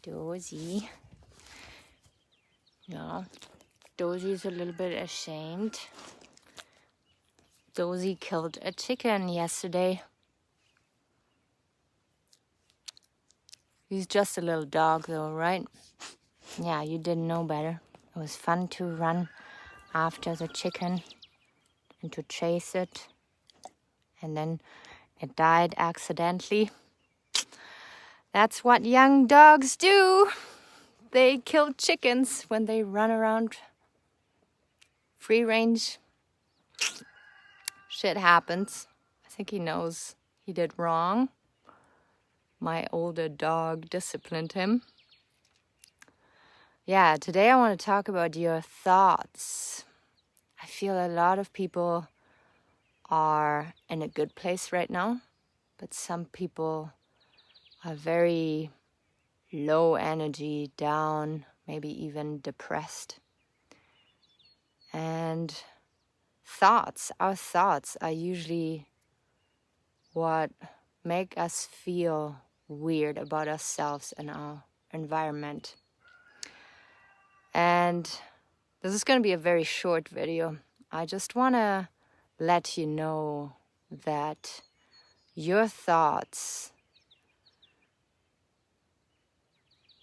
Dozy. Yeah, Dozy's a little bit ashamed. Dozy killed a chicken yesterday. He's just a little dog though, right? Yeah, you didn't know better. It was fun to run after the chicken and to chase it. And then it died accidentally. That's what young dogs do. They kill chickens when they run around free range. Shit happens. I think he knows he did wrong. My older dog disciplined him. Yeah, today I want to talk about your thoughts. I feel a lot of people are in a good place right now, but some people are very low energy, down, maybe even depressed. And our thoughts are usually what make us feel weird about ourselves and our environment. And this is going to be a very short video. I just want to let you know that your thoughts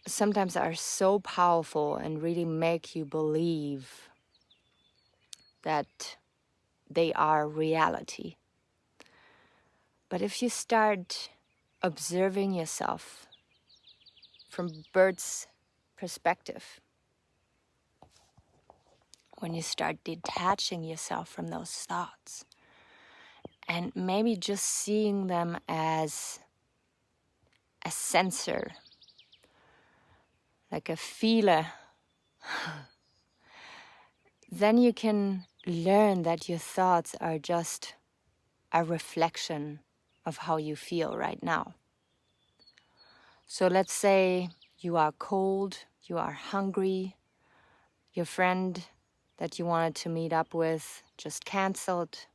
sometimes are so powerful and really make you believe that they are reality. But if you start observing yourself from bird's perspective, when you start detaching yourself from those thoughts and maybe just seeing them as a sensor, like a feeler, then you can learn that your thoughts are just a reflection of how you feel right now. So let's say you are cold, you are hungry, your friend that you wanted to meet up with just canceled.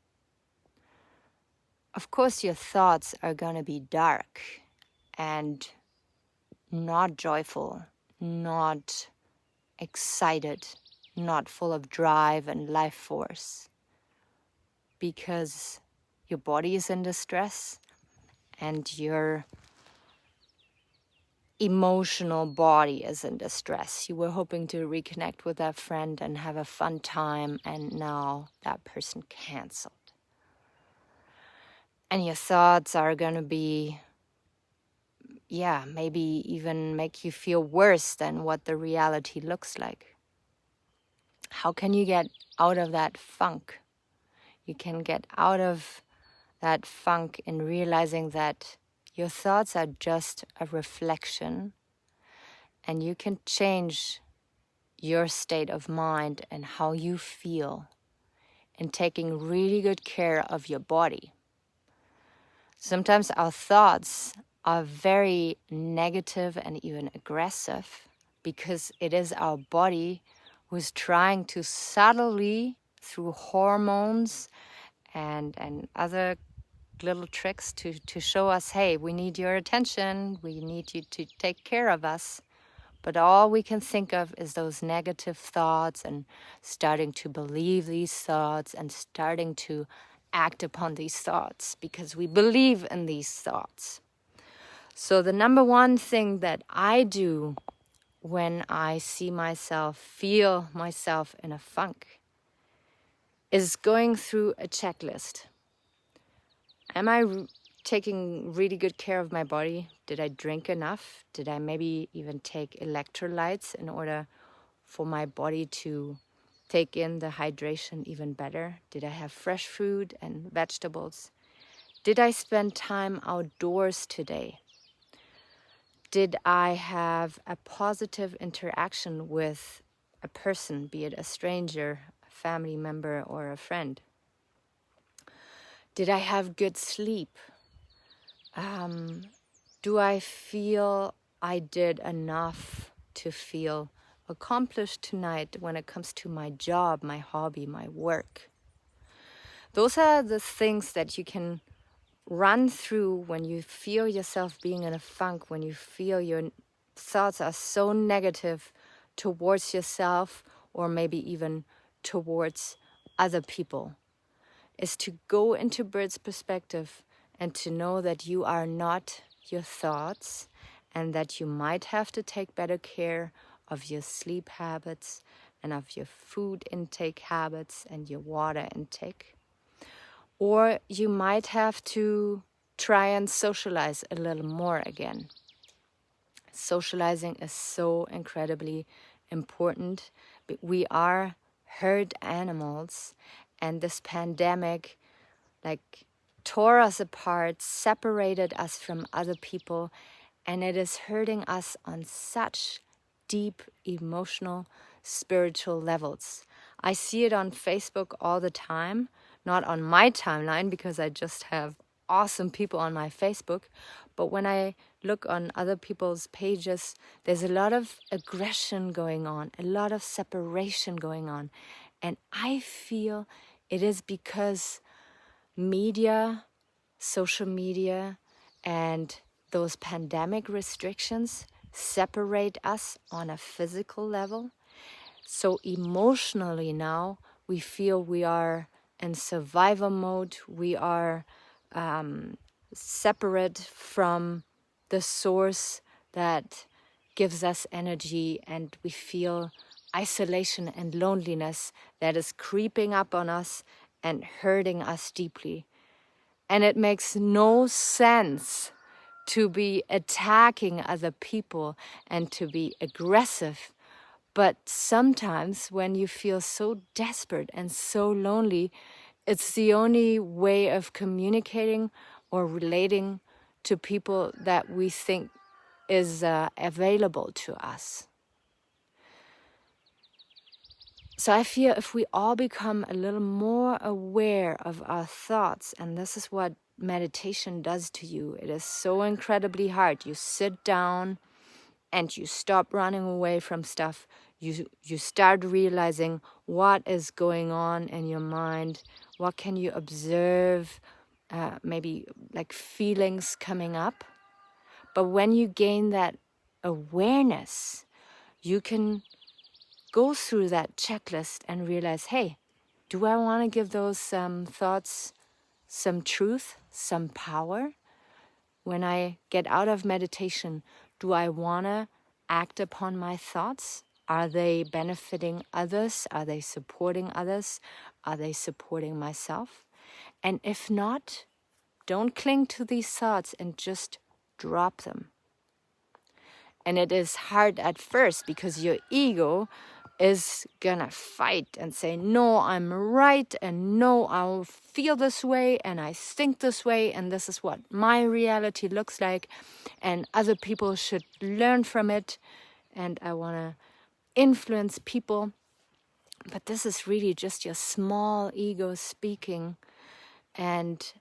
Of course, your thoughts are going to be dark and not joyful, not excited, not full of drive and life force, because your body is in distress and your emotional body is in distress. You were hoping to reconnect with that friend and have a fun time, and now that person canceled. And your thoughts are going to be, maybe even make you feel worse than what the reality looks like. How can you get out of that funk? You can get out of that funk in realizing that your thoughts are just a reflection, and you can change your state of mind and how you feel in taking really good care of your body. Sometimes our thoughts are very negative and even aggressive because it is our body who's trying to subtly, through hormones and other little tricks, to show us, hey, we need your attention, we need you to take care of us. But all we can think of is those negative thoughts and starting to believe these thoughts and starting to act upon these thoughts because we believe in these thoughts. So the number one thing that I do when I see myself, feel myself in a funk, is going through a checklist. Am I taking really good care of my body? Did I drink enough? Did I maybe even take electrolytes in order for my body to take in the hydration even better? Did I have fresh food and vegetables? Did I spend time outdoors today? Did I have a positive interaction with a person, be it a stranger, a family member, or a friend? Did I have good sleep? Do I feel I did enough to feel accomplished tonight when it comes to my job, my hobby, my work? Those are the things that you can run through when you feel yourself being in a funk, when you feel you're thoughts are so negative towards yourself, or maybe even towards other people, is to go into bird's perspective and to know that you are not your thoughts, and that you might have to take better care of your sleep habits and of your food intake habits and your water intake. Or you might have to try and socialize a little more again. Socializing is so incredibly important. We are herd animals, and this pandemic like tore us apart, separated us from other people, and it is hurting us on such deep emotional, spiritual levels. I see it on Facebook all the time, not on my timeline because I just have awesome people on my Facebook, but when I look on other people's pages, there's a lot of aggression going on, a lot of separation going on. And I feel it is because media, social media, and those pandemic restrictions separate us on a physical level. So emotionally now, we feel we are in survival mode. We are separate from the source that gives us energy, and we feel isolation and loneliness that is creeping up on us and hurting us deeply. And it makes no sense to be attacking other people and to be aggressive. But sometimes when you feel so desperate and so lonely, it's the only way of communicating or relating to people that we think is available to us. So I feel if we all become a little more aware of our thoughts, and this is what meditation does to you, it is so incredibly hard. You sit down and you stop running away from stuff. You start realizing what is going on in your mind. What can you observe? Maybe like feelings coming up. But when you gain that awareness, you can go through that checklist and realize, hey, do I want to give those thoughts some truth, some power? When I get out of meditation, do I want to act upon my thoughts? Are they benefiting others? Are they supporting others? Are they supporting myself? And if not, don't cling to these thoughts and just drop them. And it is hard at first because your ego is gonna fight and say, no, I'm right, and no, I'll feel this way, and I think this way, and this is what my reality looks like, and other people should learn from it, and I wanna influence people. But this is really just your small ego speaking, and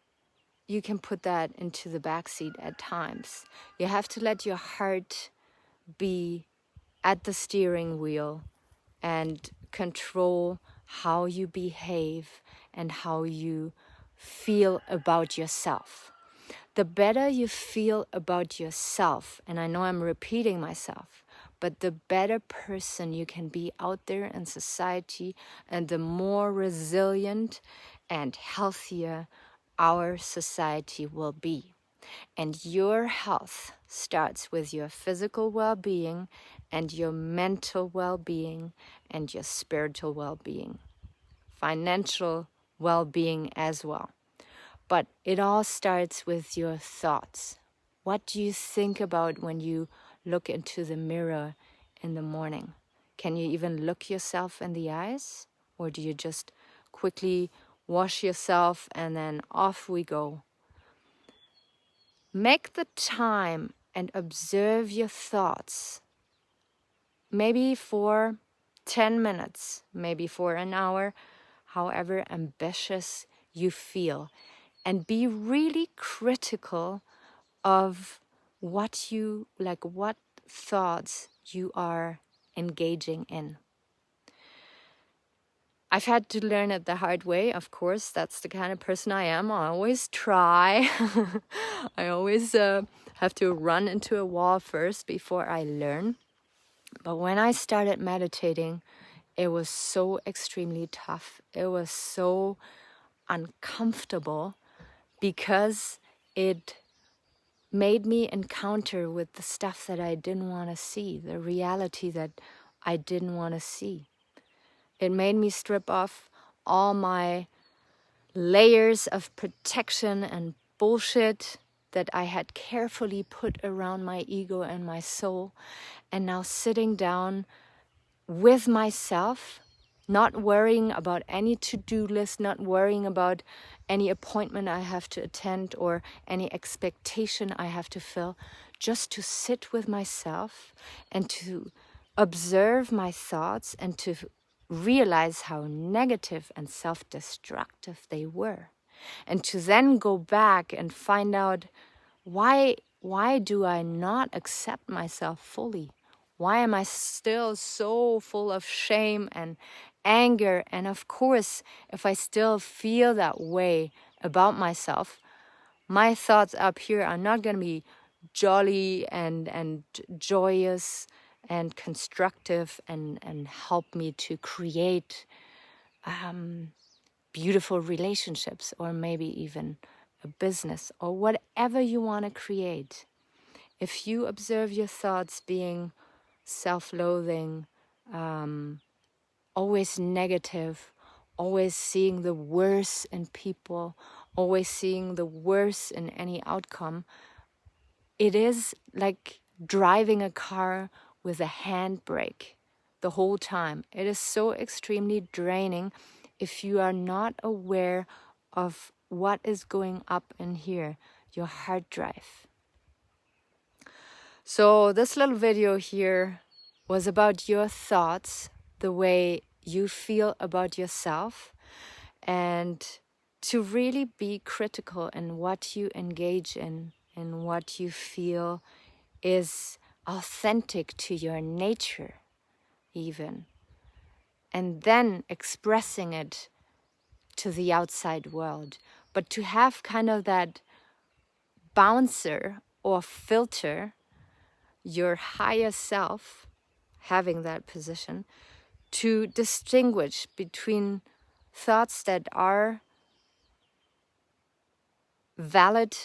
you can put that into the backseat at times. You have to let your heart be at the steering wheel and control how you behave and how you feel about yourself. The better you feel about yourself, and I know I'm repeating myself, but the better person you can be out there in society, and the more resilient and healthier our society will be. And your health starts with your physical well-being and your mental well-being and your spiritual well-being, financial well-being as well. But it all starts with your thoughts. What do you think about when you look into the mirror in the morning? Can you even look yourself in the eyes? Or do you just quickly wash yourself and then off we go? Make the time and observe your thoughts. Maybe for 10 minutes, maybe for an hour, however ambitious you feel. And be really critical of what thoughts you are engaging in. I've had to learn it the hard way, of course. That's the kind of person I am. I always try. I always have to run into a wall first before I learn. But when I started meditating, it was so extremely tough. It was so uncomfortable because it made me encounter with the stuff that I didn't want to see, the reality that I didn't want to see. It made me strip off all my layers of protection and bullshit that I had carefully put around my ego and my soul. And now sitting down with myself, not worrying about any to-do list, not worrying about any appointment I have to attend or any expectation I have to fill, just to sit with myself and to observe my thoughts and to realize how negative and self-destructive they were. And to then go back and find out why do I not accept myself fully? Why am I still so full of shame and anger? And of course, if I still feel that way about myself, my thoughts up here are not going to be jolly and joyous and constructive and help me to create beautiful relationships, or maybe even a business, or whatever you want to create. If you observe your thoughts being self-loathing, always negative, always seeing the worst in people, always seeing the worst in any outcome, it is like driving a car with a handbrake the whole time. It is so extremely draining if you are not aware of what is going up in here, your hard drive. So this little video here was about your thoughts, the way you feel about yourself, and to really be critical in what you engage in and what you feel is authentic to your nature even, and then expressing it to the outside world. But to have kind of that bouncer or filter, your higher self having that position, to distinguish between thoughts that are valid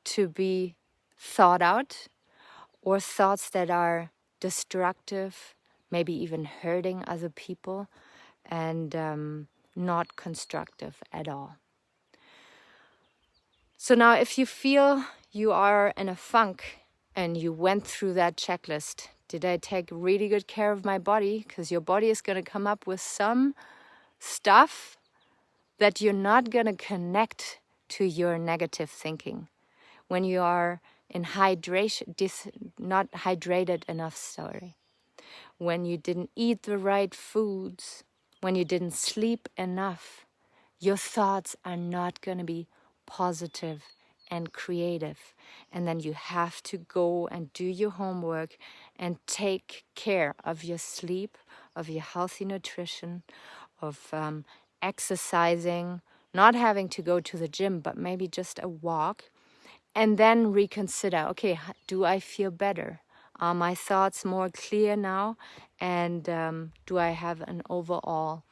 to be thought out, or thoughts that are destructive, maybe even hurting other people, and not constructive at all. So now if you feel you are in a funk and you went through that checklist, did I take really good care of my body? Because your body is going to come up with some stuff that you're not going to connect to your negative thinking. When you are in hydration, not hydrated enough, when you didn't eat the right foods, when you didn't sleep enough, your thoughts are not going to be positive and creative. And then you have to go and do your homework and take care of your sleep, of your healthy nutrition, of exercising, not having to go to the gym, but maybe just a walk. And then reconsider, okay, do I feel better? Are my thoughts more clear now? And do I have an overall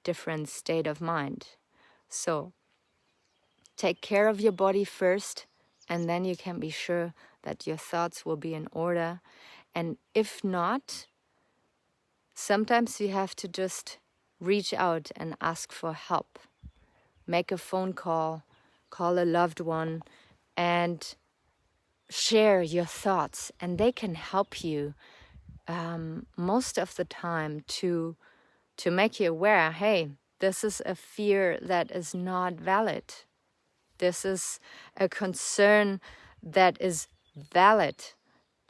different state of mind? So take care of your body first, and then you can be sure that your thoughts will be in order. And if not, sometimes you have to just reach out and ask for help. Make a phone call, call a loved one, and share your thoughts. And they can help you most of the time to make you aware, hey, this is a fear that is not valid. This is a concern that is valid.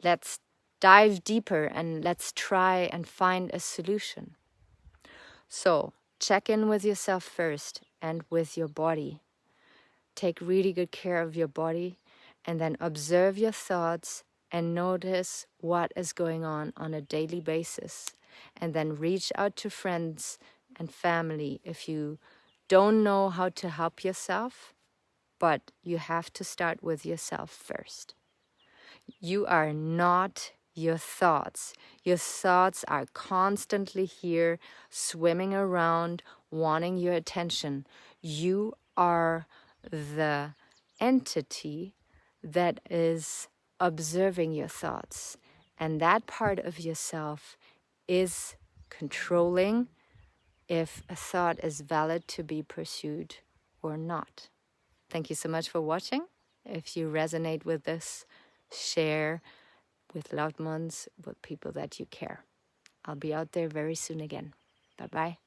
Let's dive deeper and let's try and find a solution. So check in with yourself first and with your body. Take really good care of your body, and then observe your thoughts and notice what is going on a daily basis. And then reach out to friends and family if you don't know how to help yourself, but you have to start with yourself first. You are not your thoughts. Your thoughts are constantly here, swimming around, wanting your attention. You are the entity that is observing your thoughts. And that part of yourself is controlling if a thought is valid to be pursued or not. Thank you so much for watching. If you resonate with this, share with loved ones, with people that you care. I'll be out there very soon again. Bye-bye.